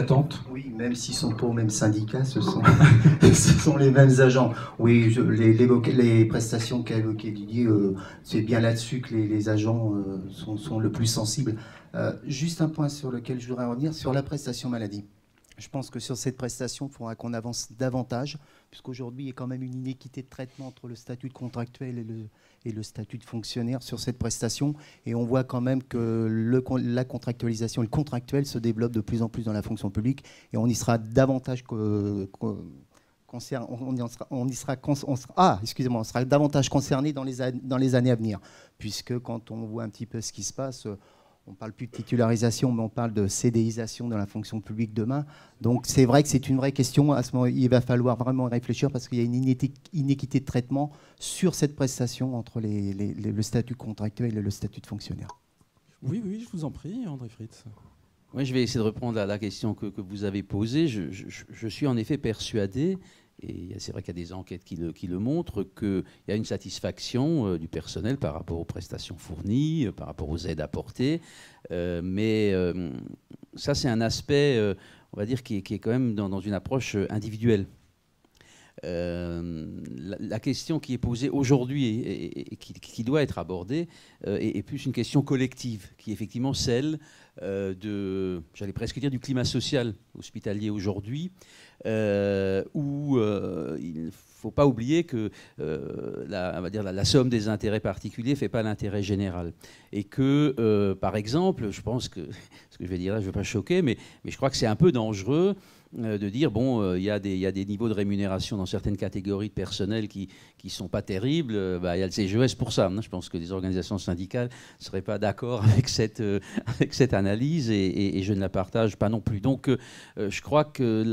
attente. Oui, même s'ils ne sont pas au même syndicat, ce sont, ce sont les mêmes agents. Oui, les prestations qu'a évoquées Didier, c'est bien là-dessus que les agents sont le plus sensibles. Juste un point sur lequel je voudrais revenir, sur la prestation maladie. Je pense que sur cette prestation, il faudra qu'on avance davantage, puisqu'aujourd'hui, il y a quand même une inéquité de traitement entre le statut de contractuel et le statut de fonctionnaire sur cette prestation. Et on voit quand même que la contractualisation, le contractuel se développe de plus en plus dans la fonction publique, et on y sera davantage on sera davantage concerné dans les années à venir, puisque quand on voit un petit peu ce qui se passe, on ne parle plus de titularisation, mais on parle de CDIsation dans la fonction publique demain. Donc c'est vrai que c'est une vraie question. À ce moment, il va falloir vraiment réfléchir parce qu'il y a une inéquité de traitement sur cette prestation entre le statut contractuel et le statut de fonctionnaire. Oui, oui, je vous en prie, André Fritz. Oui, je vais essayer de reprendre la question que vous avez posée. Je suis en effet persuadé, et c'est vrai qu'il y a des enquêtes qui le montrent, qu'il y a une satisfaction du personnel par rapport aux prestations fournies, par rapport aux aides apportées. Mais ça, c'est un aspect, on va dire, qui est quand même dans une approche individuelle. La question qui est posée aujourd'hui et qui doit être abordée est plus une question collective, qui est effectivement celle j'allais presque dire, du climat social hospitalier aujourd'hui, où il ne faut pas oublier que on va dire la somme des intérêts particuliers ne fait pas l'intérêt général. Et que, par exemple, je pense que, ce que je vais dire là, je ne veux pas choquer, mais je crois que c'est un peu dangereux de dire, bon, il y a des niveaux de rémunération dans certaines catégories de personnel qui ne sont pas terribles, il y a le CGES pour ça. Je pense que les organisations syndicales ne seraient pas d'accord avec cette analyse et je ne la partage pas non plus. Donc je crois que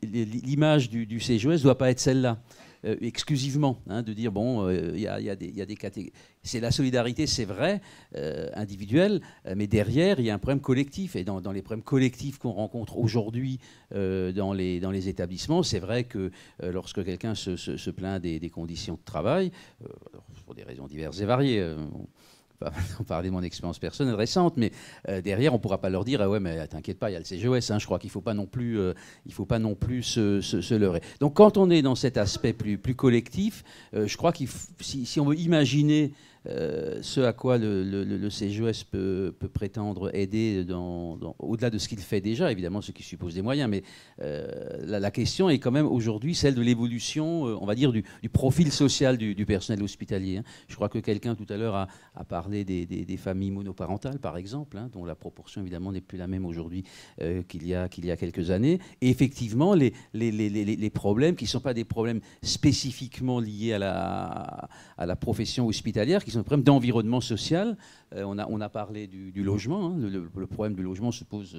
l'image du CGES ne doit pas être celle-là. Exclusivement, de dire, bon, il y a des catégories. C'est la solidarité, c'est vrai, individuelle, mais derrière, il y a un problème collectif. Et dans les problèmes collectifs qu'on rencontre aujourd'hui dans les établissements, c'est vrai que lorsque quelqu'un se plaint des conditions de travail, pour des raisons diverses et variées, on parlait de mon expérience personnelle récente, mais derrière, on ne pourra pas leur dire, ah ouais, mais t'inquiète pas, il y a le CGES. Je crois qu'il ne faut pas non plus, se leurrer. Donc, quand on est dans cet aspect plus collectif, je crois que si on veut imaginer ce à quoi le CGES peut prétendre aider au-delà de ce qu'il fait déjà, évidemment, ce qui suppose des moyens, mais la question est quand même aujourd'hui celle de l'évolution, on va dire, du profil social du personnel hospitalier. Je crois que quelqu'un tout à l'heure a parlé des familles monoparentales, par exemple, dont la proportion, évidemment, n'est plus la même aujourd'hui qu'il y a quelques années. Et effectivement, les problèmes qui ne sont pas des problèmes spécifiquement liés à la profession hospitalière, qui sont des problèmes d'environnement social. On a parlé du logement. Le problème du logement se pose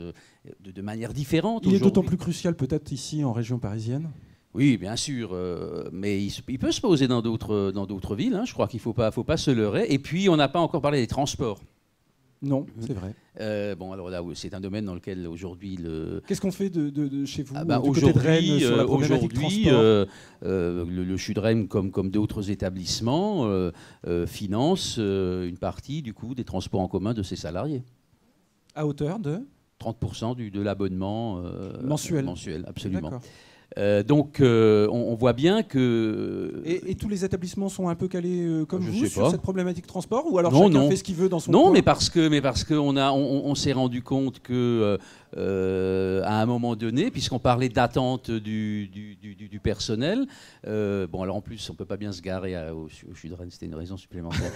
de manière différente. Il est d'autant plus crucial peut-être ici en région parisienne. Oui, bien sûr, mais il peut se poser dans d'autres villes. Je crois qu'il ne faut pas se leurrer. Et puis, on n'a pas encore parlé des transports. Non, c'est vrai. Bon, alors là, c'est un domaine dans lequel aujourd'hui Qu'est-ce qu'on fait de chez vous du côté de Rennes sur la problématique transport le CHUDREM, comme d'autres établissements, finance une partie du coût des transports en commun de ses salariés. À hauteur de 30% de l'abonnement mensuel, absolument. Donc, on voit bien que... Et tous les établissements sont un peu calés comme vous sur cette problématique transport, ou alors chacun fait ce qu'il veut dans son coin? Non, mais parce qu'on s'est rendu compte que à un moment donné, puisqu'on parlait d'attente du personnel, bon, alors en plus, on ne peut pas bien se garer au CHUDREM, c'était une raison supplémentaire.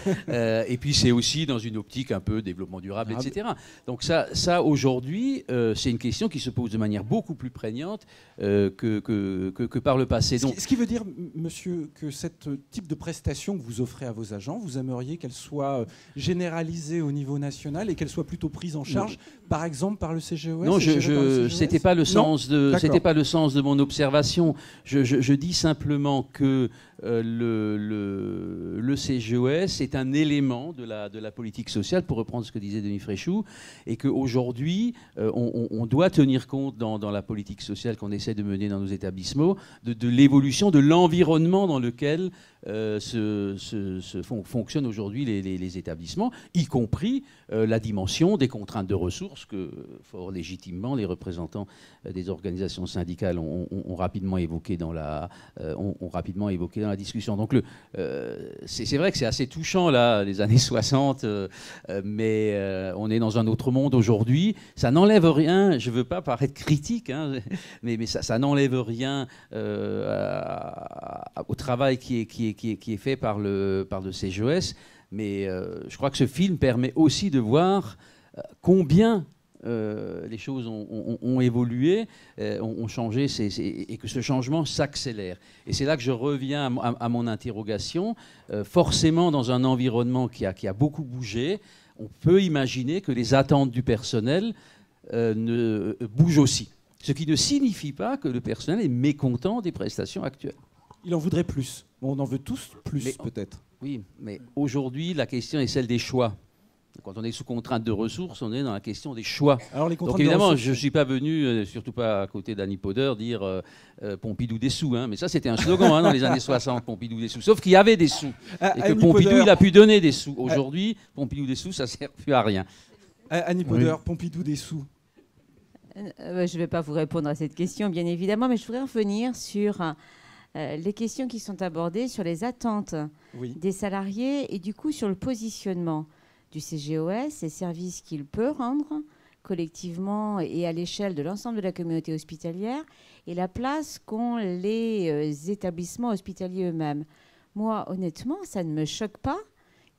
Et puis, c'est aussi dans une optique un peu développement durable, etc. Donc ça aujourd'hui, c'est une question qui se pose de manière beaucoup plus prégnante que par le passé. Donc, ce qui veut dire, monsieur, que ce type de prestation que vous offrez à vos agents, vous aimeriez qu'elle soit généralisée au niveau national et qu'elle soit plutôt prise en charge, par exemple, par le CGES? Non, c'était pas le sens de mon observation. Je dis simplement que le CGES est un élément de la politique sociale, pour reprendre ce que disait Denis Fréchou, et qu'aujourd'hui, on doit tenir compte dans la politique sociale qu'on essaie de mener dans nos établissements de l'évolution de l'environnement dans lequel fonctionnent aujourd'hui les établissements, y compris la dimension des contraintes de ressources que, fort légitimement, les représentants des organisations syndicales ont rapidement évoqué dans la discussion. Donc c'est vrai que c'est assez touchant, là, les années 60, mais on est dans un autre monde aujourd'hui. Ça n'enlève rien, je ne veux pas paraître critique, hein, mais ça n'enlève rien au travail qui est fait par le CGES. Mais je crois que ce film permet aussi de voir combien les choses ont évolué, ont changé, et que ce changement s'accélère. Et c'est là que je reviens à mon interrogation. Forcément, dans un environnement qui a beaucoup bougé, on peut imaginer que les attentes du personnel bougent aussi. Ce qui ne signifie pas que le personnel est mécontent des prestations actuelles. Il en voudrait plus. On en veut tous plus, peut-être. Oui, mais aujourd'hui, la question est celle des choix. Quand on est sous contrainte de ressources, on est dans la question des choix. Alors, les contraintes. Donc évidemment, je ne suis pas venu, surtout pas à côté d'Annie Podeur, dire Pompidou des sous. Hein. Mais ça, c'était un slogan dans les années 60, Pompidou des sous. Sauf qu'il y avait des sous. Et que Pompidou, il a pu donner des sous. Aujourd'hui, Pompidou des sous, ça ne sert plus à rien. Annie Podeur, oui. Pompidou des sous. Je ne vais pas vous répondre à cette question, bien évidemment, mais je voudrais revenir sur les questions qui sont abordées, sur les attentes des salariés et du coup sur le positionnement du CGES, les services qu'il peut rendre collectivement et à l'échelle de l'ensemble de la communauté hospitalière et la place qu'ont les établissements hospitaliers eux-mêmes. Moi, honnêtement, ça ne me choque pas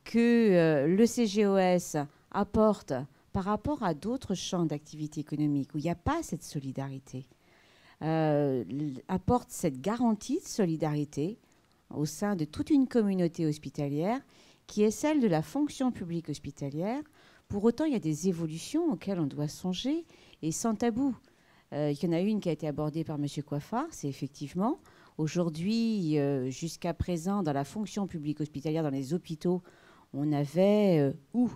que le CGES apporte par rapport à d'autres champs d'activité économique où il n'y a pas cette solidarité, apporte cette garantie de solidarité au sein de toute une communauté hospitalière qui est celle de la fonction publique hospitalière. Pour autant, il y a des évolutions auxquelles on doit songer et sans tabou. Il y en a une qui a été abordée par M. Coiffard, c'est effectivement, aujourd'hui, jusqu'à présent, dans la fonction publique hospitalière, dans les hôpitaux, on avait ou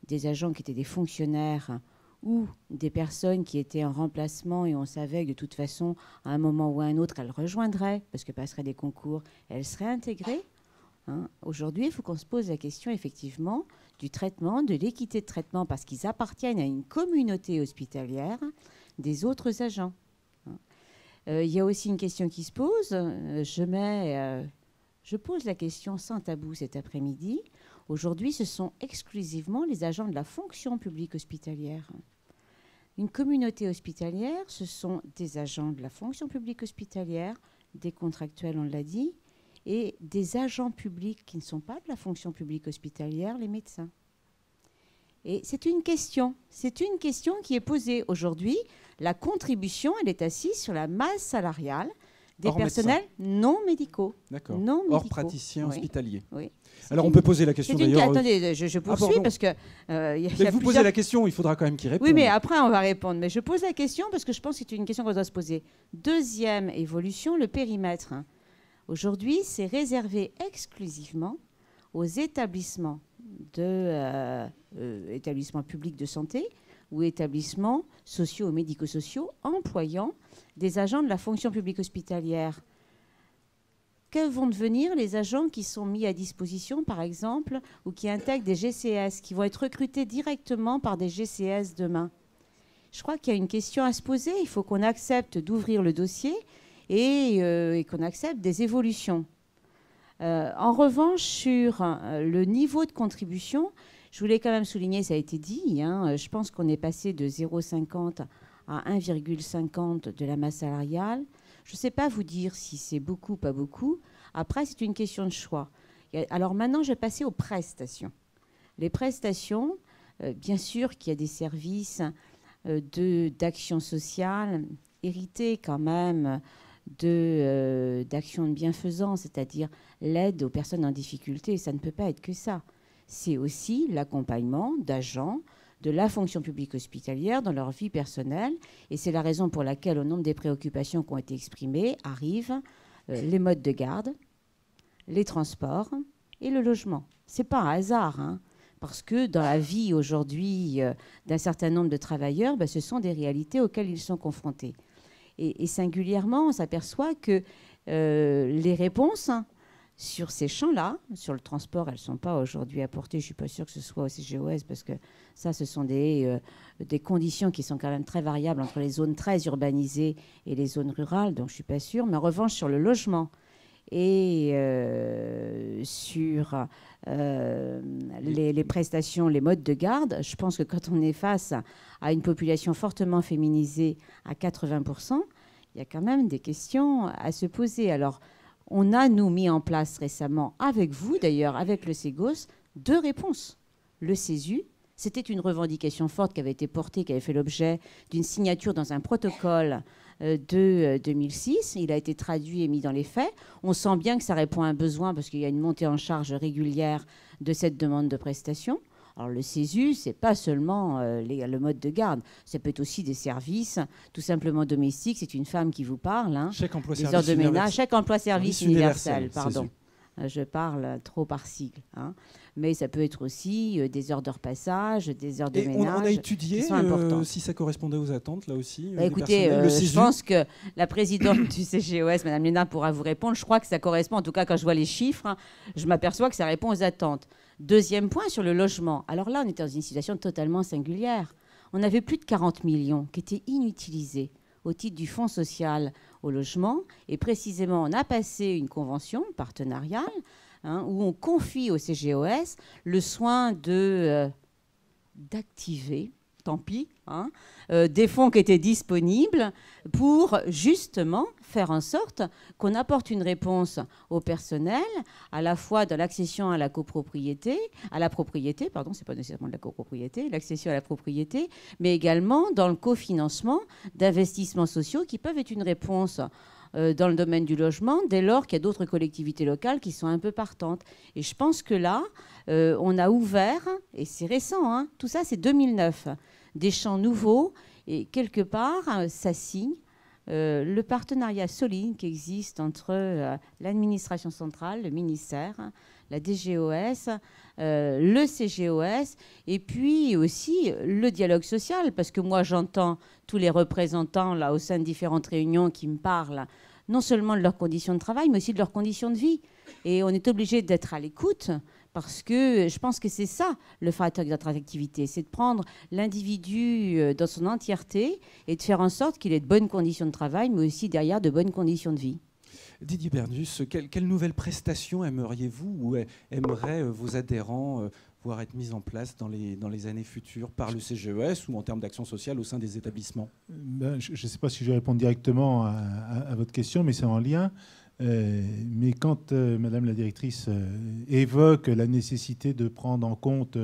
des agents qui étaient des fonctionnaires ou des personnes qui étaient en remplacement et on savait que de toute façon, à un moment ou à un autre, elles rejoindraient, parce que passeraient des concours, elles seraient intégrées. Hein. Aujourd'hui, il faut qu'on se pose la question, effectivement, du traitement, de l'équité de traitement, parce qu'ils appartiennent à une communauté hospitalière des autres agents. Hein. Il y a aussi une question qui se pose. Je pose la question sans tabou cet après-midi. Aujourd'hui, ce sont exclusivement les agents de la fonction publique hospitalière. Une communauté hospitalière, ce sont des agents de la fonction publique hospitalière, des contractuels, on l'a dit, et des agents publics qui ne sont pas de la fonction publique hospitalière, les médecins. Et c'est une question qui est posée aujourd'hui. La contribution, elle est assise sur la masse salariale des personnels non médicaux. D'accord. Non médicaux. Hors praticiens hospitaliers. Oui. Alors on peut poser la question d'ailleurs. Attendez, je poursuis parce que... vous posez la question, il faudra quand même qu'il réponde. Oui, mais après on va répondre. Mais je pose la question parce que je pense que c'est une question qu'on doit se poser. Deuxième évolution, le périmètre. Aujourd'hui, c'est réservé exclusivement aux établissements établissements publics de santé ou établissements sociaux ou médico-sociaux employant des agents de la fonction publique hospitalière. Que vont devenir les agents qui sont mis à disposition, par exemple, ou qui intègrent des GCS, qui vont être recrutés directement par des GCS demain? Je crois qu'il y a une question à se poser. Il faut qu'on accepte d'ouvrir le dossier et qu'on accepte des évolutions. En revanche, sur le niveau de contribution, je voulais quand même souligner, ça a été dit, hein, je pense qu'on est passé de 0,50 à 1,50 de la masse salariale. Je ne sais pas vous dire si c'est beaucoup ou pas beaucoup. Après, c'est une question de choix. Alors maintenant, je vais passer aux prestations. Les prestations, bien sûr qu'il y a des services d'action sociale hérités quand même d'actions de bienfaisance, c'est-à-dire l'aide aux personnes en difficulté. Ça ne peut pas être que ça. C'est aussi l'accompagnement d'agents de la fonction publique hospitalière dans leur vie personnelle. Et c'est la raison pour laquelle, au nombre des préoccupations qui ont été exprimées, arrive les modes de garde, les transports et le logement. Ce n'est pas un hasard, hein, parce que dans la vie aujourd'hui d'un certain nombre de travailleurs, ce sont des réalités auxquelles ils sont confrontés. Et singulièrement, on s'aperçoit que les réponses sur ces champs-là, sur le transport, elles ne sont pas aujourd'hui apportées. Je ne suis pas sûre que ce soit au CGOS, parce que ça, ce sont des conditions qui sont quand même très variables entre les zones très urbanisées et les zones rurales, donc je ne suis pas sûre. Mais en revanche, sur le logement et sur les prestations, les modes de garde, je pense que quand on est face à une population fortement féminisée à 80%, il y a quand même des questions à se poser. Alors, on a, nous, mis en place récemment, avec vous d'ailleurs, avec le CEGOS, 2 réponses. Le CESU, c'était une revendication forte qui avait été portée, qui avait fait l'objet d'une signature dans un protocole de 2006. Il a été traduit et mis dans les faits. On sent bien que ça répond à un besoin parce qu'il y a une montée en charge régulière de cette demande de prestation. Alors le CESU, ce n'est pas seulement le mode de garde, ça peut être aussi des services tout simplement domestiques. C'est une femme qui vous parle. Hein, chèque emploi des heures de ménage, chèque emploi service universel, pardon. Je parle trop par sigle. Hein. Mais ça peut être aussi des heures de repassage, des heures de ménage. On a étudié si ça correspondait aux attentes, là aussi. Écoutez, je pense que la présidente du CGOS, Mme Lénard, pourra vous répondre. Je crois que ça correspond, en tout cas quand je vois les chiffres, hein, je m'aperçois que ça répond aux attentes. Deuxième point, sur le logement. Alors là, on était dans une situation totalement singulière. On avait plus de 40 millions qui étaient inutilisés au titre du Fonds social au logement. Et précisément, on a passé une convention partenariale où on confie au CGOS le soin d'activer, tant pis, des fonds qui étaient disponibles pour justement faire en sorte qu'on apporte une réponse au personnel, à la fois dans l'accession à la copropriété, pardon, c'est pas nécessairement de la copropriété, l'accession à la propriété, mais également dans le cofinancement d'investissements sociaux qui peuvent être une réponse dans le domaine du logement, dès lors qu'il y a d'autres collectivités locales qui sont un peu partantes. Et je pense que là, on a ouvert, et c'est récent, tout ça c'est 2009, des champs nouveaux, et quelque part, ça signe le partenariat solide qui existe entre l'administration centrale, le ministère, la DGOS, le CGOS, et puis aussi le dialogue social, parce que moi j'entends tous les représentants là au sein de différentes réunions qui me parlent non seulement de leurs conditions de travail, mais aussi de leurs conditions de vie. Et on est obligé d'être à l'écoute, parce que je pense que c'est ça le facteur de notre attractivité, c'est de prendre l'individu dans son entièreté et de faire en sorte qu'il ait de bonnes conditions de travail, mais aussi derrière de bonnes conditions de vie. Didier Bernus, quelle nouvelle prestation aimeriez-vous ou aimeraient vos adhérents voir être mises en place dans les années futures par le CGES ou en termes d'action sociale au sein des établissements? Je ne sais pas si je vais répondre directement à votre question, mais c'est en lien. Mais quand Madame la directrice évoque la nécessité de prendre en compte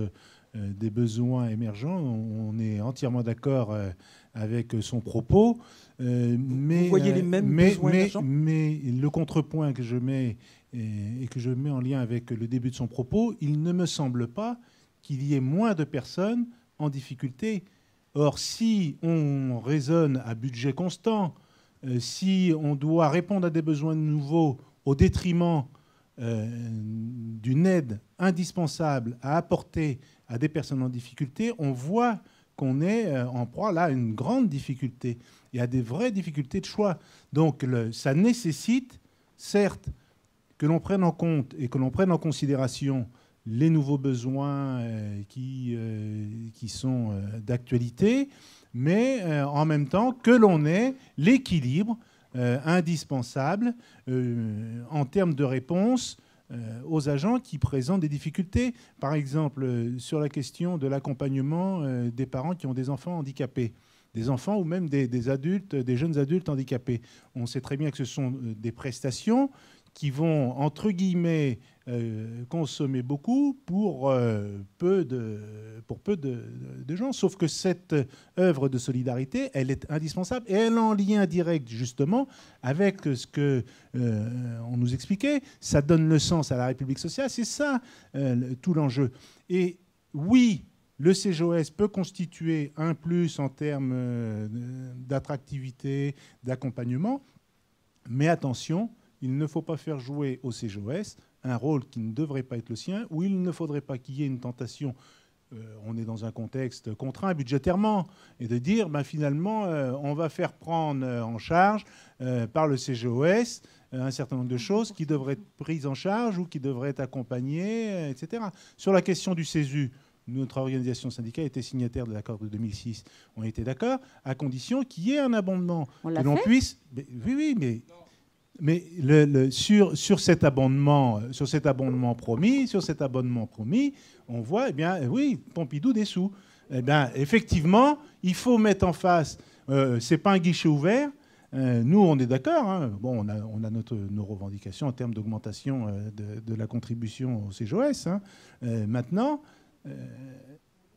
des besoins émergents, on est entièrement d'accord avec son propos. Mais, vous voyez les mêmes besoins émergents ? Mais le contrepoint que je mets et que je mets en lien avec le début de son propos, il ne me semble pas qu'il y ait moins de personnes en difficulté. Or, si on raisonne à budget constant, si on doit répondre à des besoins nouveaux au détriment d'une aide indispensable à apporter à des personnes en difficulté, on voit qu'on est en proie là à une grande difficulté. Il y a des vraies difficultés de choix. Donc ça nécessite, certes, que l'on prenne en compte et que l'on prenne en considération les nouveaux besoins qui sont d'actualité, mais en même temps que l'on ait l'équilibre indispensable en termes de réponse aux agents qui présentent des difficultés. Par exemple, sur la question de l'accompagnement des parents qui ont des enfants handicapés, des enfants ou même des adultes, des jeunes adultes handicapés. On sait très bien que ce sont des prestations qui vont, entre guillemets, consommer beaucoup pour peu de gens. Sauf que cette œuvre de solidarité, elle est indispensable et elle est en lien direct, justement, avec ce que on nous expliquait. Ça donne le sens à la République sociale. C'est ça, tout l'enjeu. Et oui, le CGOS peut constituer un plus en termes d'attractivité, d'accompagnement, mais attention, il ne faut pas faire jouer au CGOS un rôle qui ne devrait pas être le sien, où il ne faudrait pas qu'il y ait une tentation. On est dans un contexte contraint budgétairement, et de dire finalement on va faire prendre en charge par le CGOS un certain nombre de choses qui devraient être prises en charge ou qui devraient être accompagnées, etc. Sur la question du CESU, notre organisation syndicale était signataire de l'accord de 2006. On était d'accord, à condition qu'il y ait un abondement. On l'a l'on fait puisse. Oui, mais sur cet abondement promis, on voit, eh bien, oui, Pompidou des sous. Eh bien, effectivement, il faut mettre en face. C'est pas un guichet ouvert. Nous, on est d'accord. Hein. Bon, on a nos revendications en termes d'augmentation de la contribution au CGOS. Hein. Maintenant,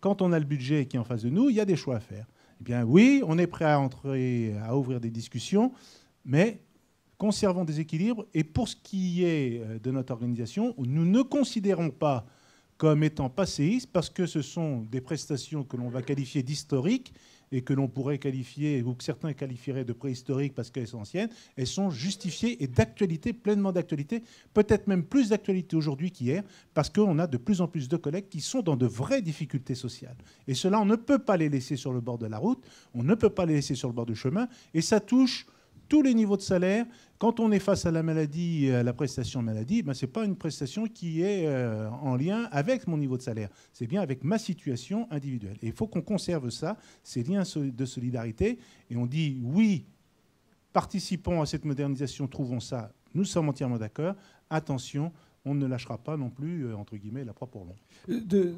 quand on a le budget qui est en face de nous, il y a des choix à faire. Eh bien, oui, on est prêt à ouvrir des discussions, mais conservons des équilibres. Et pour ce qui est de notre organisation, nous ne considérons pas comme étant passéistes parce que ce sont des prestations que l'on va qualifier d'historiques et que l'on pourrait qualifier, ou que certains qualifieraient de préhistoriques parce qu'elles sont anciennes. Elles sont justifiées et d'actualité, pleinement d'actualité, peut-être même plus d'actualité aujourd'hui qu'hier, parce qu'on a de plus en plus de collègues qui sont dans de vraies difficultés sociales. Et cela, on ne peut pas les laisser sur le bord de la route, on ne peut pas les laisser sur le bord du chemin, et ça touche tous les niveaux de salaire. Quand on est face à la maladie, à la prestation maladie, ce n'est pas une prestation qui est en lien avec mon niveau de salaire. C'est bien avec ma situation individuelle. Et il faut qu'on conserve ça, ces liens de solidarité. Et on dit oui, participons à cette modernisation, trouvons ça. Nous sommes entièrement d'accord. Attention, on ne lâchera pas non plus, entre guillemets, la proie pour l'ombre.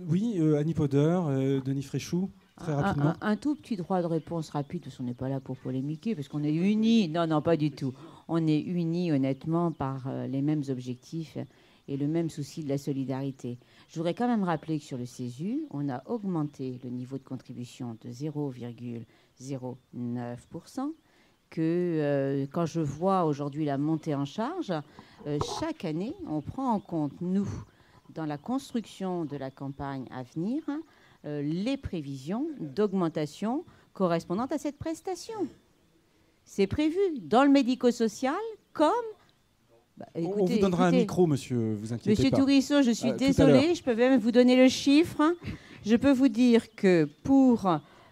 Oui, Annie Podeur, Denis Fréchou. Très rapidement. Un tout petit droit de réponse rapide, parce qu'on n'est pas là pour polémiquer, parce qu'on est unis. Non, pas du tout. On est unis, honnêtement, par les mêmes objectifs et le même souci de la solidarité. Je voudrais quand même rappeler que sur le CESU, on a augmenté le niveau de contribution de 0,09%, que quand je vois aujourd'hui la montée en charge, chaque année, on prend en compte, nous, dans la construction de la campagne à venir, les prévisions d'augmentation correspondantes à cette prestation. C'est prévu dans le médico-social comme... Écoutez, on vous donnera un micro, monsieur, vous inquiétez Monsieur pas. Tourisseau, je suis désolée, je peux même vous donner le chiffre. Je peux vous dire que pour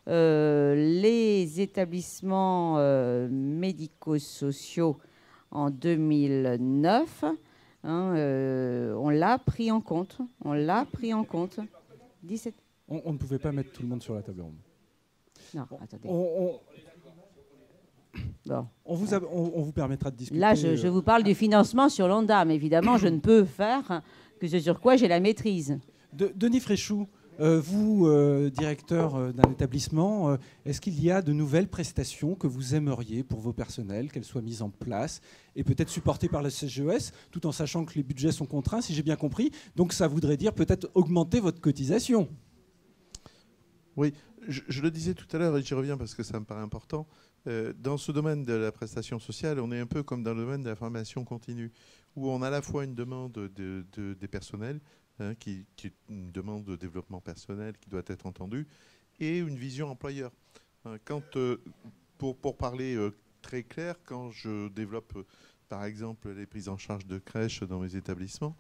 les établissements médico-sociaux en 2009, on l'a pris en compte. 17... On ne pouvait pas mettre tout le monde sur la table ronde. Non, attendez. On vous permettra de discuter. Là, je vous parle du financement sur l'ONDAM. Évidemment, je ne peux faire que ce sur quoi j'ai la maîtrise. Denis Fréchou, vous, directeur d'un établissement, est-ce qu'il y a de nouvelles prestations que vous aimeriez pour vos personnels, qu'elles soient mises en place et peut-être supportées par la CGES, tout en sachant que les budgets sont contraints, si j'ai bien compris. Donc ça voudrait dire peut-être augmenter votre cotisation. Oui, je le disais tout à l'heure et j'y reviens parce que ça me paraît important. Dans ce domaine de la prestation sociale, on est un peu comme dans le domaine de la formation continue, où on a à la fois une demande des personnels, qui est une demande de développement personnel qui doit être entendue, et une vision employeur. Pour parler très clair, quand je développe par exemple les prises en charge de crèches dans mes établissements,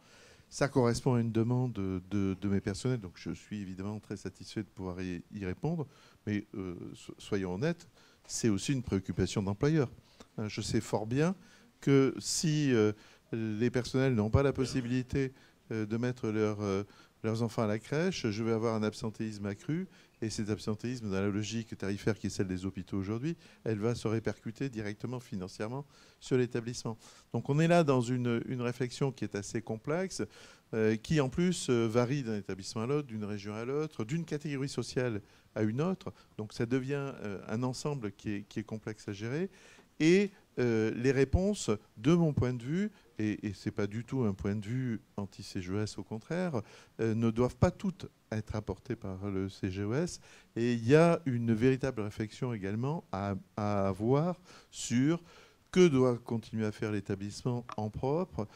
ça correspond à une demande de mes personnels, donc je suis évidemment très satisfait de pouvoir y répondre, mais soyons honnêtes, c'est aussi une préoccupation d'employeur. Je sais fort bien que si les personnels n'ont pas la possibilité de mettre leurs enfants à la crèche, je vais avoir un absentéisme accru, et cet absentéisme, dans la logique tarifaire qui est celle des hôpitaux aujourd'hui, elle va se répercuter directement financièrement sur l'établissement. Donc on est là dans une réflexion qui est assez complexe, qui en plus varie d'un établissement à l'autre, d'une région à l'autre, d'une catégorie sociale à une autre. Donc ça devient un ensemble qui est complexe à gérer. Et les réponses, de mon point de vue, et ce n'est pas du tout un point de vue anti-CGES, au contraire, ne doivent pas toutes être apportées par le CGES. Et il y a une véritable réflexion également à avoir sur que doit continuer à faire l'établissement en propre.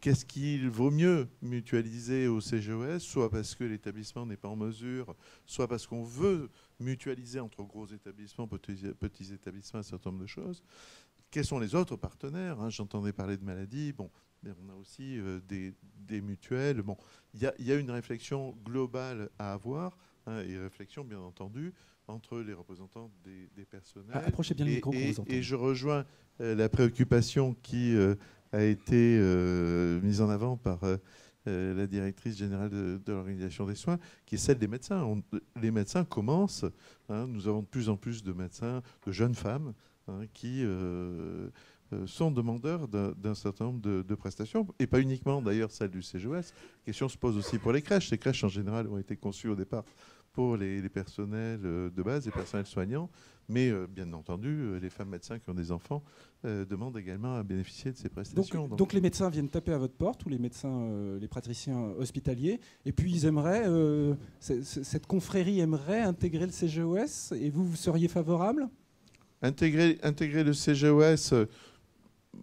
Qu'est-ce qu'il vaut mieux mutualiser au CGES, soit parce que l'établissement n'est pas en mesure, soit parce qu'on veut mutualiser entre gros établissements, petits établissements, un certain nombre de choses. quels sont les autres partenaires, hein? J'entendais parler de maladies. Bon, mais on a aussi des mutuelles. Bon, il y a une réflexion globale à avoir, hein, et réflexion, bien entendu, entre les représentants des personnels. Approchez bien le micro pour vous entendre. Et je rejoins la préoccupation qui a été mise en avant par la directrice générale de l'organisation des soins, qui est celle des médecins. Les médecins commencent, hein, nous avons de plus en plus de médecins, de jeunes femmes, hein, qui sont demandeurs d'un certain nombre de prestations, et pas uniquement d'ailleurs celles du CGES. La question se pose aussi pour les crèches. Les crèches en général ont été conçues au départ pour les personnels de base, les personnels soignants, mais bien entendu, les femmes médecins qui ont des enfants demandent également à bénéficier de ces prestations. Donc les médecins viennent taper à votre porte, ou les médecins, les praticiens hospitaliers, et puis ils aimeraient, cette confrérie aimerait intégrer le CGES, et vous seriez favorable ? Intégrer le CGES,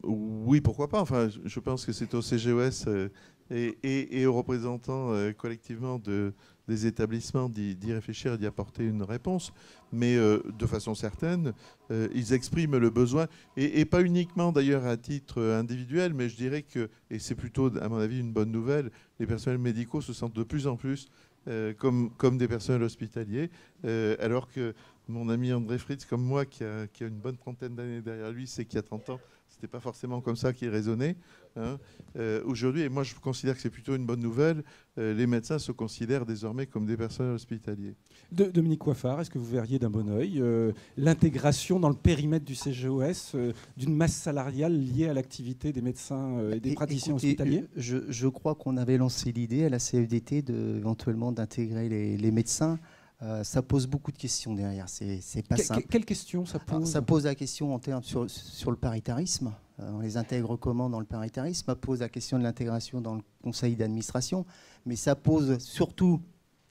oui, pourquoi pas. Enfin, je pense que c'est au CGES et aux représentants collectivement des établissements d'y réfléchir et d'y apporter une réponse. Mais de façon certaine, ils expriment le besoin, et pas uniquement d'ailleurs à titre individuel, mais je dirais que, et c'est plutôt à mon avis une bonne nouvelle, les personnels médicaux se sentent de plus en plus comme des personnels hospitaliers, alors que mon ami André Fritz, comme moi, qui a une bonne trentaine d'années derrière lui, c'est qu'il y a 30 ans, c'était pas forcément comme ça qu'il raisonnait. Hein. Aujourd'hui, et moi je considère que c'est plutôt une bonne nouvelle, les médecins se considèrent désormais comme des personnels hospitaliers. Dominique Coiffard, est-ce que vous verriez d'un bon œil l'intégration dans le périmètre du CGES d'une masse salariale liée à l'activité des médecins et des praticiens hospitaliers ? Je crois qu'on avait lancé l'idée à la CFDT éventuellement d'intégrer les médecins. Ça pose beaucoup de questions derrière, c'est pas simple. Quelles questions ça pose ? Ça pose la question en termes sur le paritarisme. On les intègre comment dans le paritarisme ? Ça pose la question de l'intégration dans le conseil d'administration, mais ça pose surtout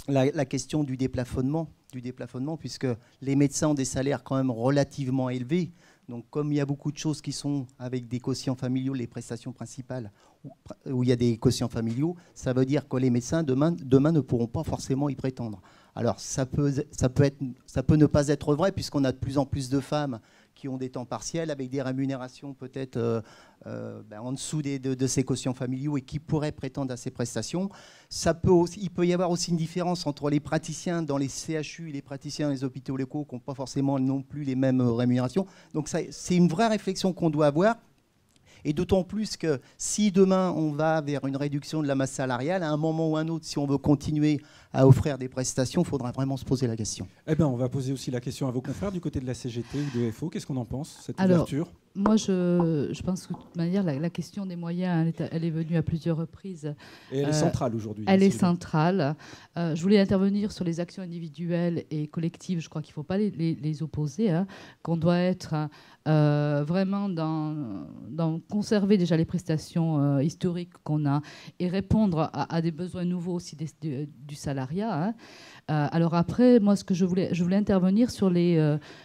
la question du déplafonnement, puisque les médecins ont des salaires quand même relativement élevés. Donc comme il y a beaucoup de choses qui sont avec des quotients familiaux, les prestations principales, où il y a des quotients familiaux, ça veut dire que les médecins demain ne pourront pas forcément y prétendre. Alors ça peut ne pas être vrai, puisqu'on a de plus en plus de femmes qui ont des temps partiels avec des rémunérations peut-être en dessous de ces quotients familiaux et qui pourraient prétendre à ces prestations. Il peut y avoir aussi une différence entre les praticiens dans les CHU et les praticiens dans les hôpitaux locaux qui n'ont pas forcément non plus les mêmes rémunérations. Donc c'est une vraie réflexion qu'on doit avoir. Et d'autant plus que si demain on va vers une réduction de la masse salariale, à un moment ou un autre, si on veut continuer à offrir des prestations, il faudra vraiment se poser la question. Eh bien, on va poser aussi la question à vos confrères du côté de la CGT ou de FO. Qu'est-ce qu'on en pense, cette ouverture ? Moi, je pense que de toute manière, la question des moyens, elle est venue à plusieurs reprises. Et elle est centrale aujourd'hui. Elle est centrale. Je voulais intervenir sur les actions individuelles et collectives. Je crois qu'il ne faut pas les opposer, hein, qu'on doit être vraiment dans conserver déjà les prestations historiques qu'on a et répondre à des besoins nouveaux aussi du salariat. Hein. Alors après, moi, ce que je voulais intervenir sur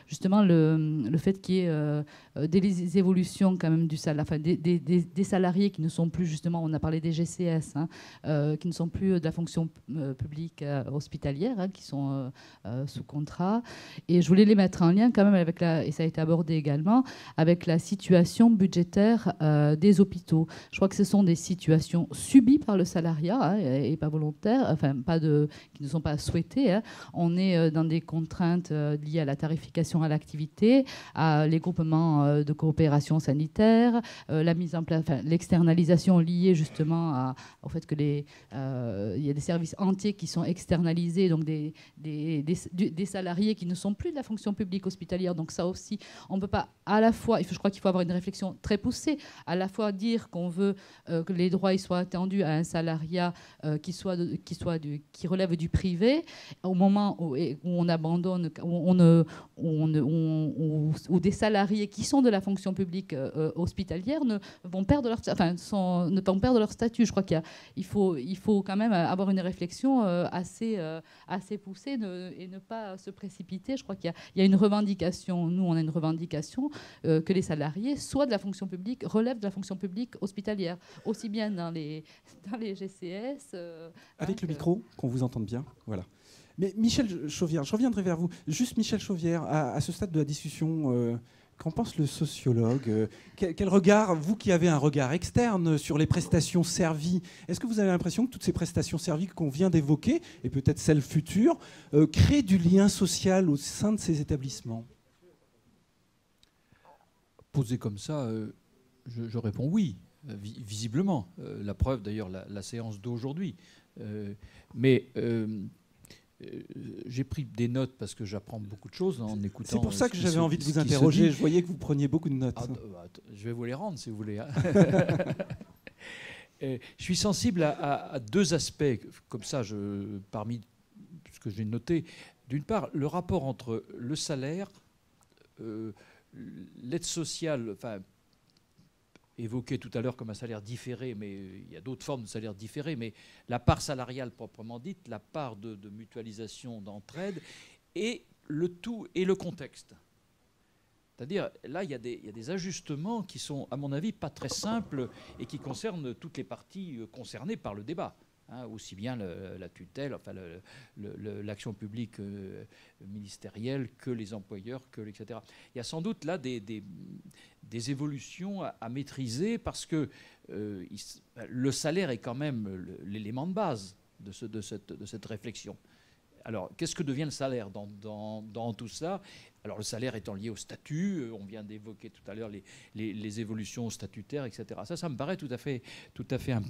justement le fait qu'il y ait des évolutions quand même du salaire, enfin des salariés qui ne sont plus, justement, on a parlé des GCS, hein, qui ne sont plus de la fonction publique hospitalière, hein, qui sont sous contrat. Et je voulais les mettre en lien quand même avec et ça a été abordé également, avec la situation budgétaire des hôpitaux. Je crois que ce sont des situations subies par le salariat, hein, et pas volontaires, enfin qui ne sont pas souhaitées. Hein. On est dans des contraintes liées à la tarification à l'activité, à les groupements de coopération sanitaire, la mise en place, l'externalisation liée justement au fait que il y a des services entiers qui sont externalisés, donc des salariés qui ne sont plus de la fonction publique hospitalière. Donc ça aussi, on ne peut pas à la fois, je crois qu'il faut avoir une réflexion très poussée, à la fois dire qu'on veut que les droits ils soient attendus à un salariat qui relève du privé, au moment où on abandonne, où des salariés qui sont de la fonction publique hospitalière vont perdre leur statut. Je crois qu'il faut quand même avoir une réflexion assez poussée et ne pas se précipiter. Je crois qu'il y a une revendication, nous on a une revendication que les salariés soient de la fonction publique, relèvent de la fonction publique hospitalière, aussi bien dans les GCS. Avec le micro, qu'on vous entende bien. Voilà. Mais Michel Chauvière, je reviendrai vers vous. Juste Michel Chauvière, à ce stade de la discussion, Qu'en pense le sociologue? Quel regard, vous qui avez un regard externe sur les prestations servies, est-ce que vous avez l'impression que toutes ces prestations servies qu'on vient d'évoquer, et peut-être celles futures, créent du lien social au sein de ces établissements? Posé comme ça, je réponds oui, visiblement. La preuve, d'ailleurs, la séance d'aujourd'hui. Mais j'ai pris des notes parce que j'apprends beaucoup de choses en écoutant. C'est pour ça que j'avais envie de vous interroger. Je voyais que vous preniez beaucoup de notes. Je vais vous les rendre si vous voulez. Hein. Je suis sensible à deux aspects, comme ça, parmi ce que j'ai noté. D'une part, le rapport entre le salaire, l'aide sociale, enfin, évoqué tout à l'heure comme un salaire différé, mais il y a d'autres formes de salaire différé, mais la part salariale proprement dite, la part de mutualisation, d'entraide, et le tout et le contexte. C'est-à-dire, là, il y a des ajustements qui sont, à mon avis, pas très simples et qui concernent toutes les parties concernées par le débat. Hein, aussi bien la tutelle, enfin l'action publique ministérielle que les employeurs, etc. Il y a sans doute là des évolutions à maîtriser parce que le salaire est quand même l'élément de base de cette réflexion. Alors, qu'est-ce que devient le salaire dans tout ça? Alors, le salaire étant lié au statut, on vient d'évoquer tout à l'heure les évolutions statutaires, etc. Ça me paraît tout à fait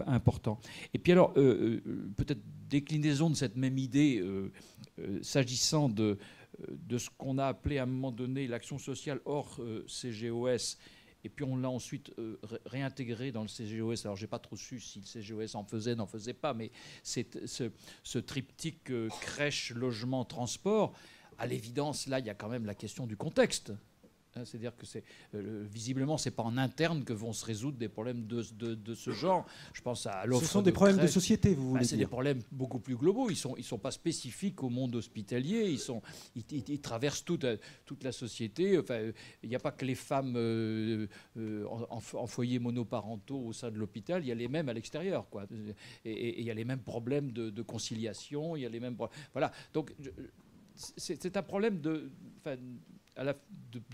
important. Et puis alors, peut-être déclinaison de cette même idée, s'agissant de ce qu'on a appelé à un moment donné l'action sociale hors CGOS, et puis on l'a ensuite réintégré dans le CGOS. Alors, je n'ai pas trop su si le CGOS en faisait, n'en faisait pas, mais ce triptyque crèche, logement, transport, à l'évidence, là, il y a quand même la question du contexte. C'est-à-dire que visiblement, ce n'est pas en interne que vont se résoudre des problèmes de ce genre. Je pense à l'offre. Ce sont des problèmes de société, vous voulez dire? C'est des problèmes beaucoup plus globaux. Ils sont pas spécifiques au monde hospitalier. Ils traversent toute la société. Enfin, il n'y a pas que les femmes en foyer monoparentaux au sein de l'hôpital. Il y a les mêmes à l'extérieur, quoi. Et il y a les mêmes problèmes de conciliation. Il y a les mêmes. Voilà. Donc, c'est un problème de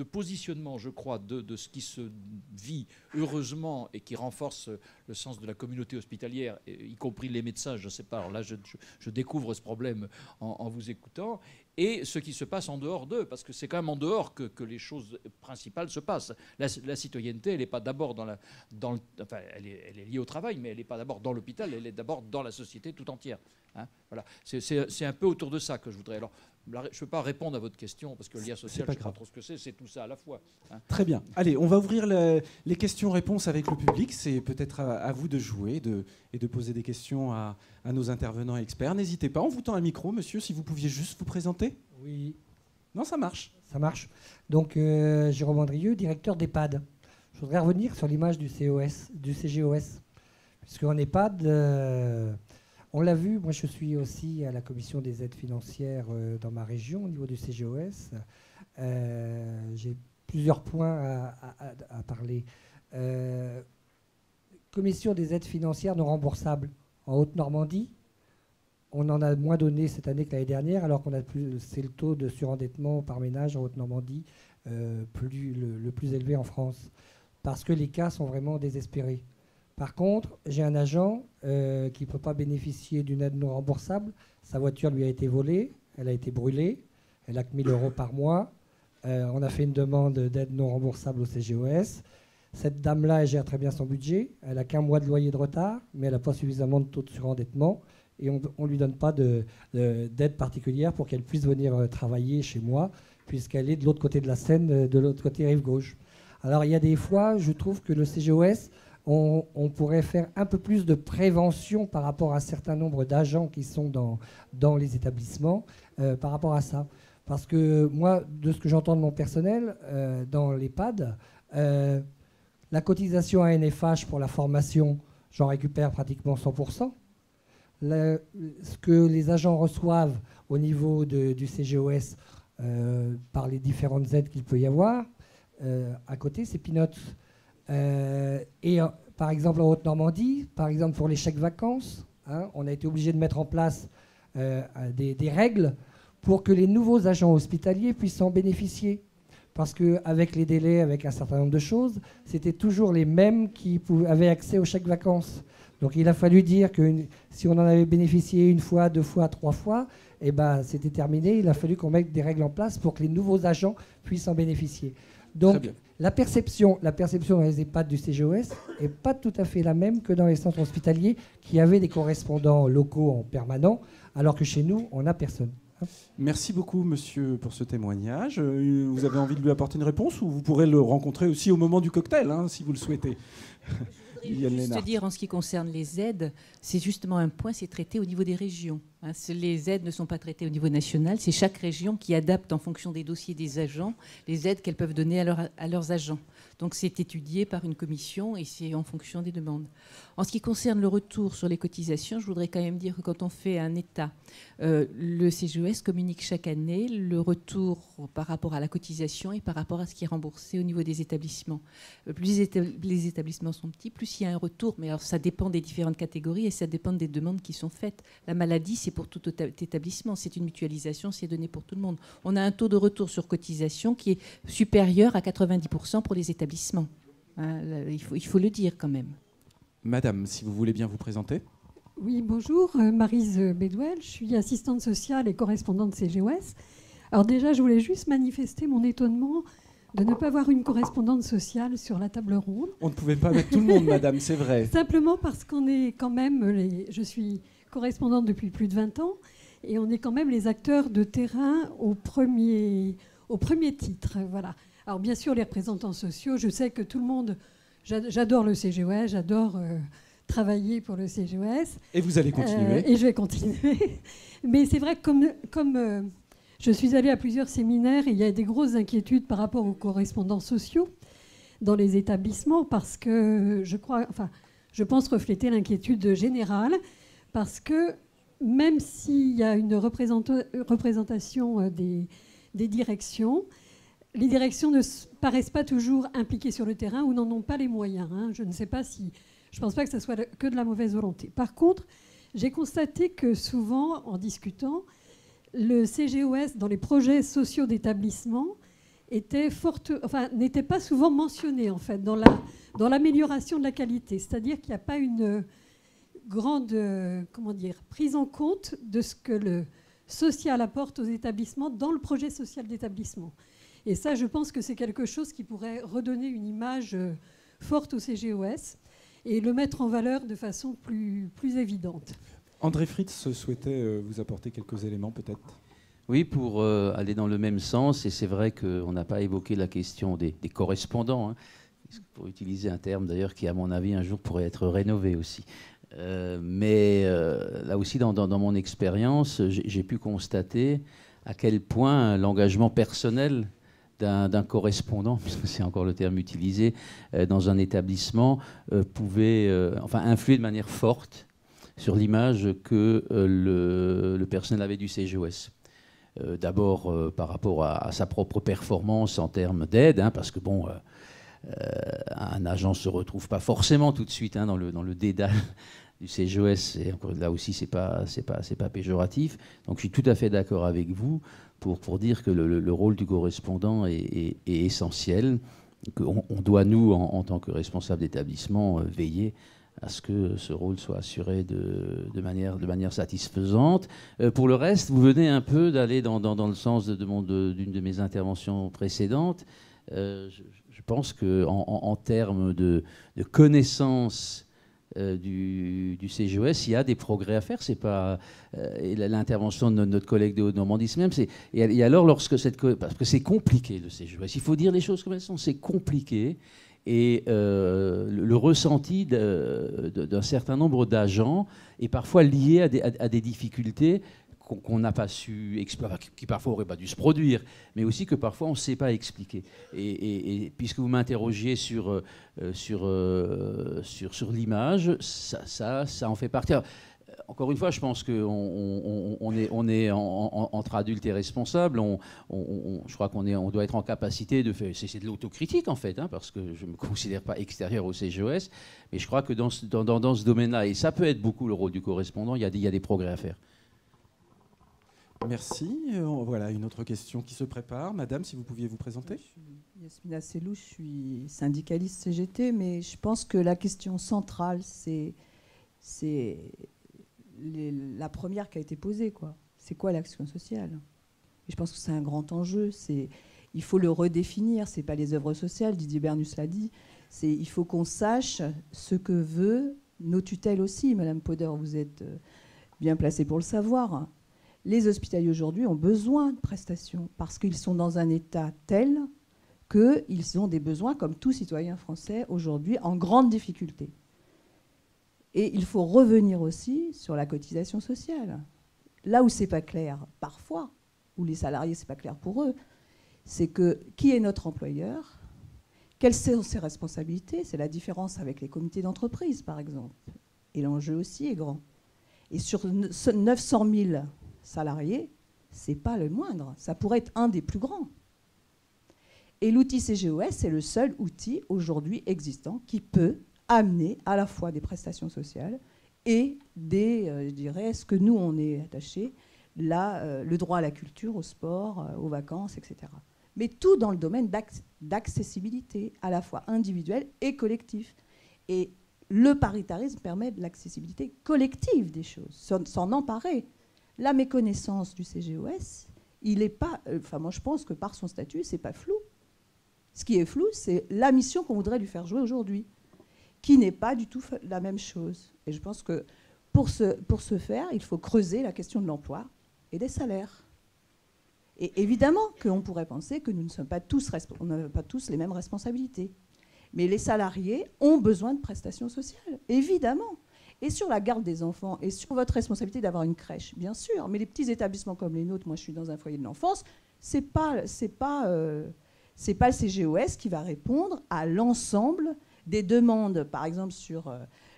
positionnement, je crois, de ce qui se vit heureusement et qui renforce le sens de la communauté hospitalière, y compris les médecins, je ne sais pas. Alors là, je découvre ce problème en vous écoutant, et ce qui se passe en dehors d'eux, parce que c'est quand même en dehors que les choses principales se passent. La citoyenneté, elle n'est pas d'abord enfin, elle est liée au travail, mais elle n'est pas d'abord dans l'hôpital, elle est d'abord dans la société tout entière. Hein, voilà. C'est un peu autour de ça que je voudrais. Alors, je ne peux pas répondre à votre question, parce que le lien social, je ne sais pas trop ce que c'est tout ça à la fois. Hein. Très bien. Allez, on va ouvrir les questions-réponses avec le public. C'est peut-être à vous de jouer et de poser des questions à nos intervenants experts. N'hésitez pas, on vous tend un micro, monsieur, si vous pouviez juste vous présenter. Oui. Non, ça marche. Ça marche. Donc, Jérôme Andrieux, directeur d'EHPAD. Je voudrais revenir sur l'image du CGOS. Puisqu'en EHPAD... on l'a vu, moi je suis aussi à la commission des aides financières dans ma région au niveau du CGOS. J'ai plusieurs points à parler. Commission des aides financières non remboursables en Haute-Normandie. On en a moins donné cette année que l'année dernière, alors c'est le taux de surendettement par ménage en Haute-Normandie le plus élevé en France. Parce que les cas sont vraiment désespérés. Par contre, j'ai un agent qui ne peut pas bénéficier d'une aide non remboursable. Sa voiture lui a été volée, elle a été brûlée, elle n'a que 1 000 € par mois. On a fait une demande d'aide non remboursable au CGOS. Cette dame-là, elle gère très bien son budget. Elle n'a qu'1 mois de loyer de retard, mais elle n'a pas suffisamment de taux de surendettement. Et on ne lui donne pas d'aide particulière pour qu'elle puisse venir travailler chez moi, puisqu'elle est de l'autre côté de la Seine, de l'autre côté rive gauche. Alors il y a des fois, je trouve que le CGOS... On pourrait faire un peu plus de prévention par rapport à un certain nombre d'agents qui sont dans les établissements par rapport à ça. Parce que moi, de ce que j'entends de mon personnel dans l'EHPAD, la cotisation à NFH pour la formation, j'en récupère pratiquement 100%. Ce que les agents reçoivent au niveau du CGOS par les différentes aides qu'il peut y avoir, à côté, c'est peanuts. Par exemple en Haute-Normandie, par exemple pour les chèques vacances, hein, on a été obligé de mettre en place des règles pour que les nouveaux agents hospitaliers puissent en bénéficier. parce qu'avec les délais, avec un certain nombre de choses, c'était toujours les mêmes qui avaient accès aux chèques vacances. Donc il a fallu dire que si on en avait bénéficié 1 fois, 2 fois, 3 fois, eh ben, c'était terminé. Il a fallu qu'on mette des règles en place pour que les nouveaux agents puissent en bénéficier. Donc la perception dans les EHPAD du CGOS n'est pas tout à fait la même que dans les centres hospitaliers qui avaient des correspondants locaux en permanent, alors que chez nous, on n'a personne. Merci beaucoup, monsieur, pour ce témoignage. Vous avez envie de lui apporter une réponse ou vous pourrez le rencontrer aussi au moment du cocktail, hein, si vous le souhaitez. Je voudrais juste dire, en ce qui concerne les aides, c'est justement un point, c'est traité au niveau des régions. Les aides ne sont pas traitées au niveau national, c'est chaque région qui adapte en fonction des dossiers des agents les aides qu'elles peuvent donner à leurs agents. Donc c'est étudié par une commission et c'est en fonction des demandes. En ce qui concerne le retour sur les cotisations, je voudrais quand même dire que quand on fait un état, le CGES communique chaque année le retour par rapport à la cotisation et par rapport à ce qui est remboursé au niveau des établissements. Plus les établissements sont petits, plus il y a un retour. Mais alors ça dépend des différentes catégories et ça dépend des demandes qui sont faites. La maladie, c'est pour tout établissement. C'est une mutualisation, c'est donné pour tout le monde. On a un taux de retour sur cotisation qui est supérieur à 90% pour les établissements. Il faut le dire quand même. Madame, si vous voulez bien vous présenter. Oui, bonjour, Maryse Bédouel, je suis assistante sociale et correspondante CGOS. Alors déjà, je voulais juste manifester mon étonnement de ne pas avoir une correspondante sociale sur la table ronde. On ne pouvait pas mettre tout le monde, madame, c'est vrai. Simplement parce qu'on est quand même, je suis correspondante depuis plus de 20 ans, et on est quand même les acteurs de terrain au premier titre. Voilà. Alors bien sûr, les représentants sociaux, je sais que tout le monde... J'adore le CGOS, j'adore travailler pour le CGOS. Et vous allez continuer. Et je vais continuer. Mais c'est vrai que comme je suis allée à plusieurs séminaires, et il y a des grosses inquiétudes par rapport aux correspondants sociaux dans les établissements, parce que je pense refléter l'inquiétude générale, parce que même s'il y a une représentation des directions, les directions ne paraissent pas toujours impliquées sur le terrain ou n'en ont pas les moyens. Je ne sais pas si... Je ne pense pas que ce soit que de la mauvaise volonté. Par contre, j'ai constaté que souvent, en discutant, le CGOS, dans les projets sociaux d'établissement, n'était pas souvent mentionné, en fait, dans l'amélioration de la qualité. C'est-à-dire qu'il n'y a pas une grande prise en compte de ce que le social apporte aux établissements dans le projet social d'établissement. Et ça, je pense que c'est quelque chose qui pourrait redonner une image forte au CGOS et le mettre en valeur de façon plus évidente. André Fritz souhaitait vous apporter quelques éléments, peut-être. Oui, pour aller dans le même sens, et c'est vrai qu'on n'a pas évoqué la question des correspondants, pour utiliser un terme d'ailleurs qui, à mon avis, un jour pourrait être rénové aussi. Mais là aussi, dans mon expérience, j'ai pu constater à quel point l'engagement personnel d'un correspondant, puisque c'est encore le terme utilisé, dans un établissement, pouvait influer de manière forte sur l'image que le personnel avait du CGOS. D'abord par rapport à sa propre performance en termes d'aide, parce que un agent ne se retrouve pas forcément tout de suite dans le dédale du CGOS, et encore là aussi c'est pas péjoratif. Donc je suis tout à fait d'accord avec vous pour dire que le rôle du correspondant est essentiel, qu'on doit nous en tant que responsables d'établissement veiller à ce que ce rôle soit assuré de manière satisfaisante. Pour le reste, vous venez un peu d'aller dans le sens d'une de mes interventions précédentes. Je pense qu'en termes de connaissance du CGOS, il y a des progrès à faire. C'est pas l'intervention de notre collègue de Haute-Normandie, même. Et alors, parce que c'est compliqué le CGOS, il faut dire les choses comme elles sont. C'est compliqué. Et le ressenti d'un certain nombre d'agents est parfois lié à des difficultés qu'on n'a pas su expliquer, qui parfois n'auraient pas dû se produire, mais aussi que parfois on ne sait pas expliquer. Et puisque vous m'interrogiez sur l'image, ça en fait partie. Alors, encore une fois, je pense qu'on est entre adultes et responsables. Je crois qu'on doit être en capacité de faire. C'est de l'autocritique en fait, parce que je ne me considère pas extérieur au CGOS, mais je crois que dans ce domaine-là, et ça peut être beaucoup le rôle du correspondant, il y a des progrès à faire. Merci. Voilà une autre question qui se prépare. Madame, si vous pouviez vous présenter. Je suis Yasmina Selou, je suis syndicaliste CGT, mais je pense que la question centrale, c'est la première qui a été posée, quoi. C'est quoi l'action sociale? Et je pense que c'est un grand enjeu. Il faut le redéfinir. C'est pas les œuvres sociales, Didier Bernus l'a dit. Il faut qu'on sache ce que veut nos tutelles aussi. Madame Poder, vous êtes bien placée pour le savoir. Les hospitaliers aujourd'hui ont besoin de prestations parce qu'ils sont dans un état tel qu'ils ont des besoins, comme tout citoyen français aujourd'hui, en grande difficulté. Et il faut revenir aussi sur la cotisation sociale. Là où c'est pas clair, parfois, où les salariés, c'est pas clair pour eux, c'est que qui est notre employeur? Quelles sont ses responsabilités? C'est la différence avec les comités d'entreprise, par exemple. Et l'enjeu aussi est grand. Et sur 900 000 salariés, c'est pas le moindre. Ça pourrait être un des plus grands. Et l'outil CGOS, c'est le seul outil aujourd'hui existant qui peut amener à la fois des prestations sociales et je dirais, ce que nous, on est attachés, le droit à la culture, au sport, aux vacances, etc. Mais tout dans le domaine d'accessibilité, à la fois individuelle et collective. Et le paritarisme permet de l'accessibilité collective des choses, s'en emparer. La méconnaissance du CGOS, il n'est pas... moi, je pense que par son statut, c'est pas flou. Ce qui est flou, c'est la mission qu'on voudrait lui faire jouer aujourd'hui, qui n'est pas du tout la même chose. Et je pense que pour ce faire, il faut creuser la question de l'emploi et des salaires. Et évidemment qu'on pourrait penser que nous ne sommes pas tous, on n'a pas tous les mêmes responsabilités. Mais les salariés ont besoin de prestations sociales, évidemment. Et sur la garde des enfants, et sur votre responsabilité d'avoir une crèche, bien sûr. Mais les petits établissements comme les nôtres, moi je suis dans un foyer de l'enfance, c'est pas le CGOS qui va répondre à l'ensemble des demandes, par exemple sur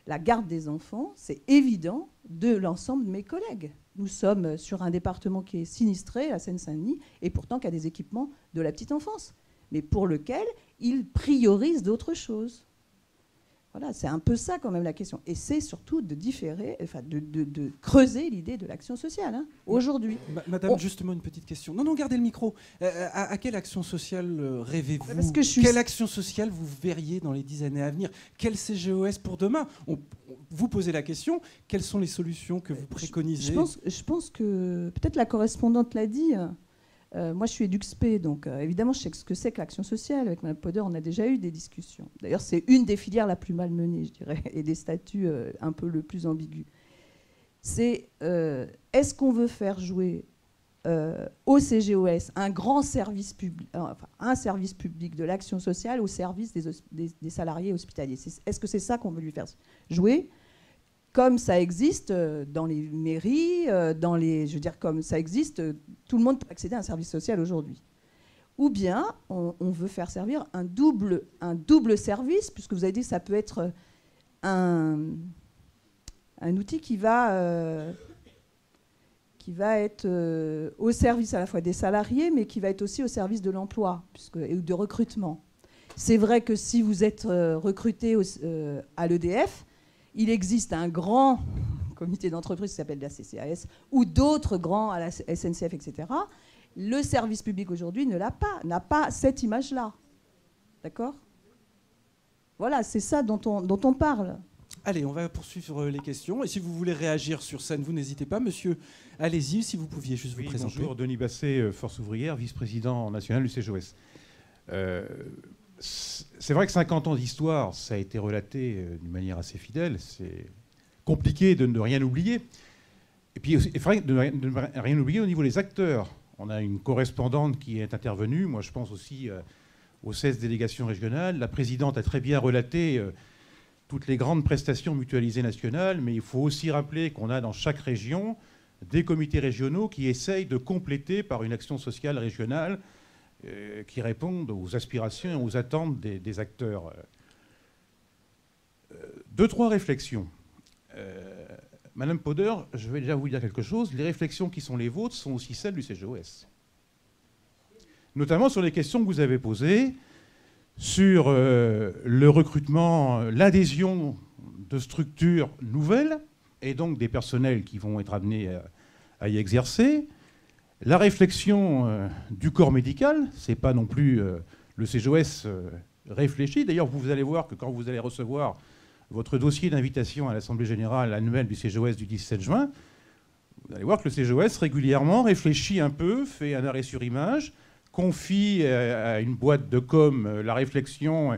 la garde des enfants, c'est évident, de l'ensemble de mes collègues. Nous sommes sur un département qui est sinistré, la Seine-Saint-Denis, et pourtant qui a des équipements de la petite enfance, mais pour lequel ils priorisent d'autres choses. Voilà, c'est un peu ça quand même la question. Et c'est surtout de creuser l'idée de l'action sociale, hein, aujourd'hui. Madame, justement, une petite question. Non, gardez le micro. À quelle action sociale rêvez-vous? Quelle action sociale vous verriez dans les 10 années à venir? Quel CGOS pour demain? Vous posez la question. Quelles sont les solutions que vous préconisez? Je pense que peut-être la correspondante l'a dit. Moi, je suis EduxP, donc évidemment, je sais ce que c'est que l'action sociale. Avec Mme Poder, on a déjà eu des discussions. D'ailleurs, c'est une des filières la plus mal menée, je dirais, et des statuts un peu le plus ambigus. C'est est-ce qu'on veut faire jouer au CGOS un grand service public, un service public de l'action sociale au service des salariés hospitaliers? Est-ce que c'est ça qu'on veut lui faire jouer? Comme ça existe dans les mairies, comme ça existe, tout le monde peut accéder à un service social aujourd'hui. Ou bien on veut faire servir un double service, puisque vous avez dit que ça peut être un outil qui va être au service à la fois des salariés, mais qui va être aussi au service de l'emploi et de recrutement. C'est vrai que si vous êtes recruté à l'EDF, il existe un grand comité d'entreprise qui s'appelle la CCAS ou d'autres grands à la SNCF, etc. Le service public aujourd'hui n'a pas cette image-là. D'accord? Voilà, c'est ça dont on parle. Allez, on va poursuivre les questions. Et si vous voulez réagir sur scène, vous n'hésitez pas. Monsieur, allez-y, si vous pouviez juste vous présenter. Bonjour, Denis Basset, Force ouvrière, vice-président national du CGOS. C'est vrai que 50 ans d'histoire, ça a été relaté d'une manière assez fidèle. C'est compliqué de ne rien oublier. Et puis, il faudrait de ne rien oublier au niveau des acteurs. On a une correspondante qui est intervenue. Moi, je pense aussi aux 16 délégations régionales. La présidente a très bien relaté toutes les grandes prestations mutualisées nationales, mais il faut aussi rappeler qu'on a dans chaque région des comités régionaux qui essayent de compléter par une action sociale régionale qui répondent aux aspirations et aux attentes des acteurs. 2-3 réflexions. Madame Poder, je vais déjà vous dire quelque chose. Les réflexions qui sont les vôtres sont aussi celles du CGOS. Notamment sur les questions que vous avez posées, sur le recrutement, l'adhésion de structures nouvelles, et donc des personnels qui vont être amenés à y exercer, La réflexion du corps médical, c'est pas non plus le CGOS réfléchi. D'ailleurs, vous allez voir que quand vous allez recevoir votre dossier d'invitation à l'Assemblée générale annuelle du CGOS du 17 juin, vous allez voir que le CGOS régulièrement réfléchit un peu, fait un arrêt sur image, confie à une boîte de com la réflexion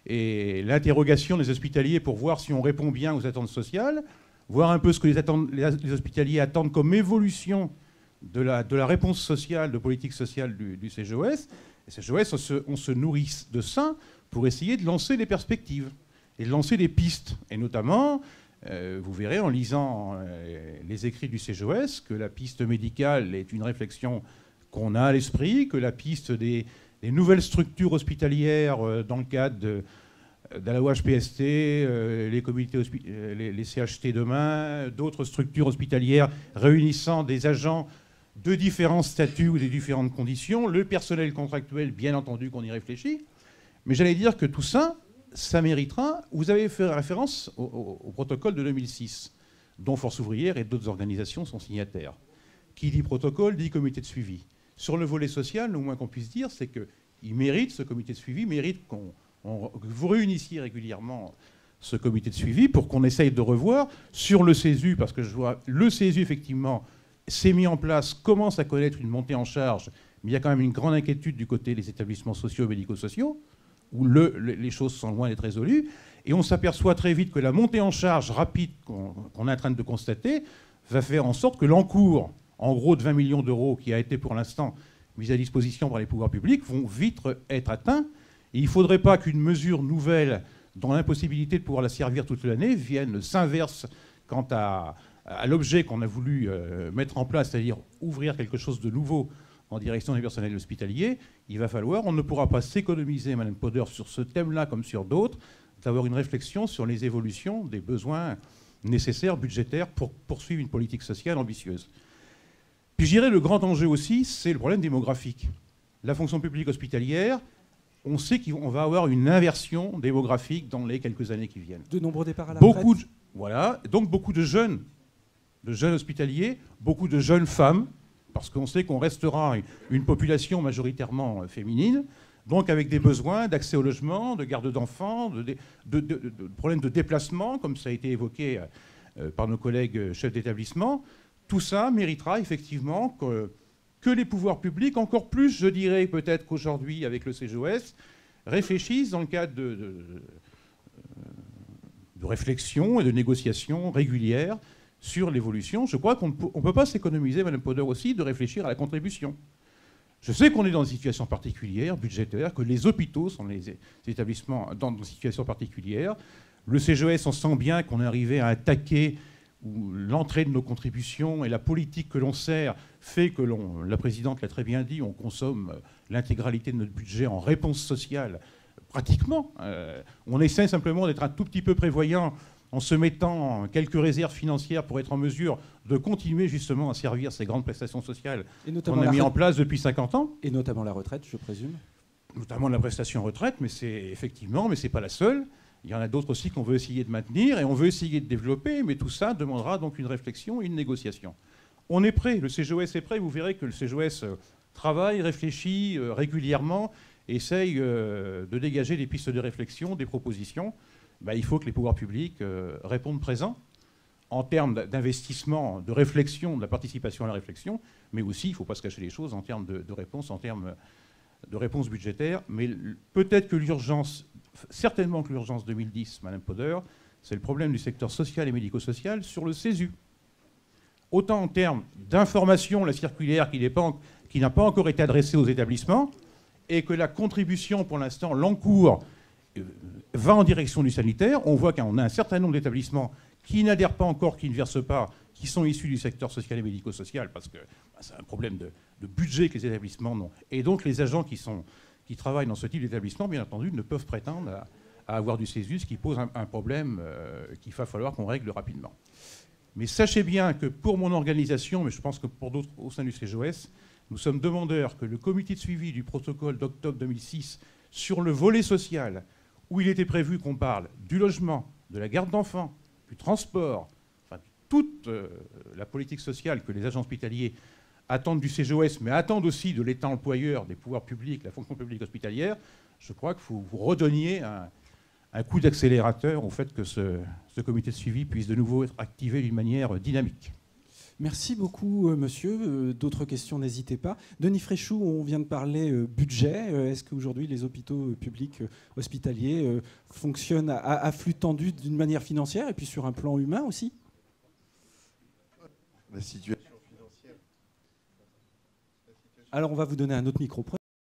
et l'interrogation des hospitaliers pour voir si on répond bien aux attentes sociales, voir un peu ce que les hospitaliers attendent comme évolution de la réponse sociale, de politique sociale du CGOS. Et CGOS, on se nourrit de ça pour essayer de lancer des perspectives et de lancer des pistes. Et notamment, vous verrez en lisant les écrits du CGOS que la piste médicale est une réflexion qu'on a à l'esprit, que la piste des nouvelles structures hospitalières dans le cadre de la OHPST, les CHT demain, d'autres structures hospitalières réunissant des agents de différents statuts ou des différentes conditions, le personnel contractuel, bien entendu qu'on y réfléchit, mais j'allais dire que tout ça, ça méritera. Vous avez fait référence au protocole de 2006, dont Force ouvrière et d'autres organisations sont signataires. Qui dit protocole, dit comité de suivi. Sur le volet social, le moins qu'on puisse dire, c'est qu'il mérite, ce comité de suivi, mérite que vous réunissiez régulièrement ce comité de suivi pour qu'on essaye de revoir sur le CESU, parce que je vois le CESU, effectivement, s'est mis en place, commence à connaître une montée en charge, mais il y a quand même une grande inquiétude du côté des établissements sociaux et médico-sociaux, où les choses sont loin d'être résolues, et on s'aperçoit très vite que la montée en charge rapide qu'on est en train de constater va faire en sorte que l'encours, en gros de 20 millions d'euros, qui a été pour l'instant mis à disposition par les pouvoirs publics, vont vite être atteints. Et il ne faudrait pas qu'une mesure nouvelle, dans l'impossibilité de pouvoir la servir toute l'année, vienne s'inverse quant à l'objet qu'on a voulu mettre en place, c'est-à-dire ouvrir quelque chose de nouveau en direction des personnels hospitaliers. Il va falloir, on ne pourra pas s'économiser, Mme Poder, sur ce thème-là comme sur d'autres, d'avoir une réflexion sur les évolutions des besoins nécessaires, budgétaires, pour poursuivre une politique sociale ambitieuse. Puis je dirais le grand enjeu aussi, c'est le problème démographique. La fonction publique hospitalière, on sait qu'on va avoir une inversion démographique dans les quelques années qui viennent. De nombreux départs à la retraite. Voilà, donc beaucoup de jeunes hospitaliers, beaucoup de jeunes femmes, parce qu'on sait qu'on restera une population majoritairement féminine, donc avec des besoins d'accès au logement, de garde d'enfants, de problèmes de déplacement, comme ça a été évoqué par nos collègues chefs d'établissement. Tout ça méritera effectivement que les pouvoirs publics, encore plus, je dirais peut-être qu'aujourd'hui avec le CGOS, réfléchissent dans le cadre de réflexion et de négociations régulières sur l'évolution. Je crois qu'on ne peut pas s'économiser, Mme Poder aussi, de réfléchir à la contribution. Je sais qu'on est dans une situation particulière, budgétaire, que les hôpitaux sont les établissements dans une situation particulière. Le CGOS, on sent bien qu'on est arrivé à un taquet où l'entrée de nos contributions et la politique que l'on sert fait que la présidente l'a très bien dit, on consomme l'intégralité de notre budget en réponse sociale, pratiquement. On essaie simplement d'être un tout petit peu prévoyant en se mettant quelques réserves financières pour être en mesure de continuer justement à servir ces grandes prestations sociales qu'on a mis en place depuis 50 ans. Et notamment la retraite, je présume. Notamment la prestation retraite, mais c'est pas la seule. Il y en a d'autres aussi qu'on veut essayer de maintenir et on veut essayer de développer, mais tout ça demandera donc une réflexion et une négociation. On est prêt, le CGOS est prêt, vous verrez que le CGOS travaille, réfléchit régulièrement, essaye de dégager des pistes de réflexion, des propositions. Il faut que les pouvoirs publics répondent présents en termes d'investissement, de réflexion, de la participation à la réflexion, mais aussi, il ne faut pas se cacher les choses, en termes de réponse, en termes de réponse budgétaire. Mais peut-être que l'urgence, certainement que l'urgence 2010, Mme Poder, c'est le problème du secteur social et médico-social sur le CESU. Autant en termes d'information, la circulaire qui n'a pas encore été adressée aux établissements, et que la contribution, pour l'instant, l'encours, va en direction du sanitaire. On voit qu'on a un certain nombre d'établissements qui n'adhèrent pas encore, qui ne versent pas, qui sont issus du secteur social et médico-social, parce que c'est un problème de budget que les établissements n'ont. Et donc les agents qui travaillent dans ce type d'établissement, bien entendu, ne peuvent prétendre à avoir du CESU, ce qui pose un problème qu'il va falloir qu'on règle rapidement. Mais sachez bien que pour mon organisation, mais je pense que pour d'autres au sein du CGOS, nous sommes demandeurs que le comité de suivi du protocole d'octobre 2006 sur le volet social, où il était prévu qu'on parle du logement, de la garde d'enfants, du transport, enfin toute la politique sociale que les agents hospitaliers attendent du CGOS, mais attendent aussi de l'État employeur, des pouvoirs publics, la fonction publique hospitalière, je crois qu'il faut vous redonniez un coup d'accélérateur au fait que ce comité de suivi puisse de nouveau être activé d'une manière dynamique. Merci beaucoup, monsieur. D'autres questions, n'hésitez pas. Denis Fréchou, on vient de parler budget. Est-ce qu'aujourd'hui, les hôpitaux publics hospitaliers fonctionnent à flux tendu d'une manière financière et puis sur un plan humain aussi? La situation financière. Alors, on va vous donner un autre micro.